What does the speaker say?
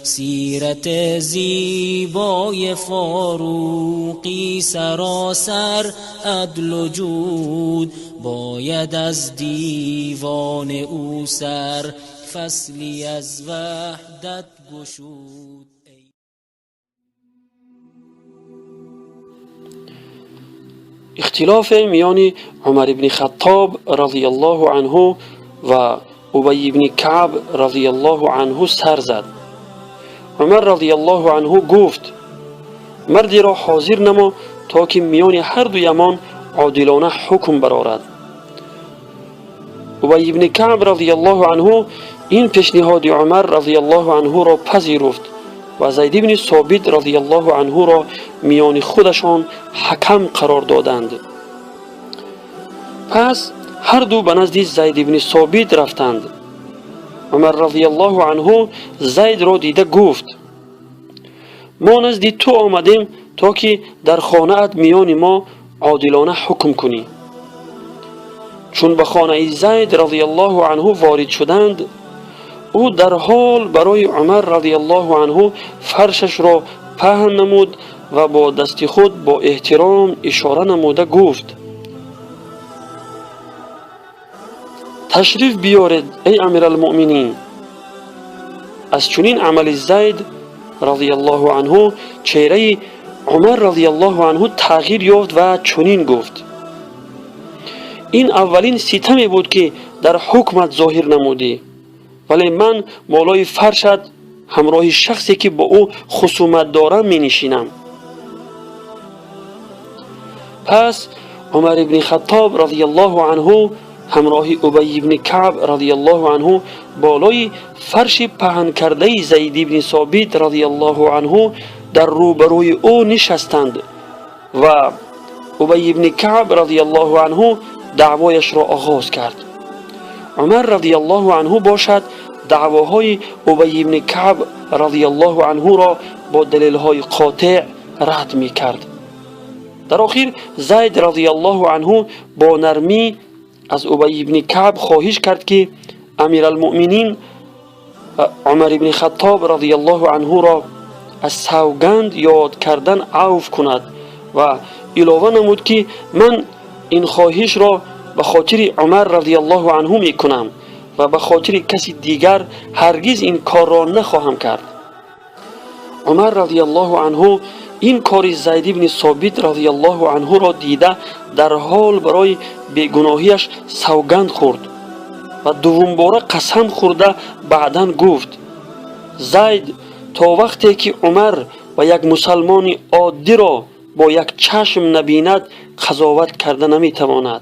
سیرت زیبای فاروقی سراسر عدل و جود، باید از دیوان او سر فصلی از وحدت گشود. اختلاف میان عمر بن خطاب رضی الله عنه و ابی بن کعب رضی الله عنه سر زد. عمر رضی الله عنه گفت: مردی را حاضر نما تا که میان هر دویمان عادلانه حکم برآورد. ابی بن کعب رضی الله عنه این پیشنهاد عمر رضی الله عنه را پذیرفت و زید بن ثابت رضی الله عنه را میان خودشان حکم قرار دادند. پس هر دو به نزد زید بن ثابت رفتند. عمر رضی الله عنه زید را دیده گفت: ما نزد تو آمدیم تا که در خانه ات میان ما عادلانه حکم کنی. چون به خانه زید رضی الله عنه وارد شدند، او در حال برای عمر رضی الله عنه فرشش را پهن نمود و با دست خود با احترام اشاره نموده گفت: تشریف بیارید ای امیرالمؤمنین. از چنین عمل زید رضی الله عنه چهره عمر رضی الله عنه تغییر یافت و چنین گفت: این اولین ستمی بود که در حکمت ظاهر نمودی، ولی من بالای فرشت همراه شخصی که با او خصومت دارم می نشینم. پس عمر ابن خطاب رضی الله عنه همراه ابی بن کعب رضی الله عنه بالای فرش پهن کرده زید بن ثابت رضی الله عنه در روبروی او نشستند و ابی بن کعب رضی الله عنه دعوایش را آغاز کرد. عمر رضی الله عنه باشد دعواهای ابی بن کعب رضی الله عنه را با دلیل‌های قاطع رد می کرد. در آخر زید رضی الله عنه با نرمی از ابی بن کعب خواهش کرد که امیرالمؤمنین عمر بن خطاب رضی الله عنه را از سوگند یاد کردن عفو کند و علاوه نمود که من این خواهش را به خاطر عمر رضی الله عنه می کنم و به خاطر کسی دیگر هرگز این کار را نخواهم کرد. عمر رضی الله عنه این کار زید بن ثابت رضی الله عنه را دیده در حال برای بیگناهیش سوگند خورد و دوم باره قسم خورده بعداً گفت: زید تا وقتی که عمر و یک مسلمان عادی را با یک چشم نبیند قضاوت کرده نمی تواند.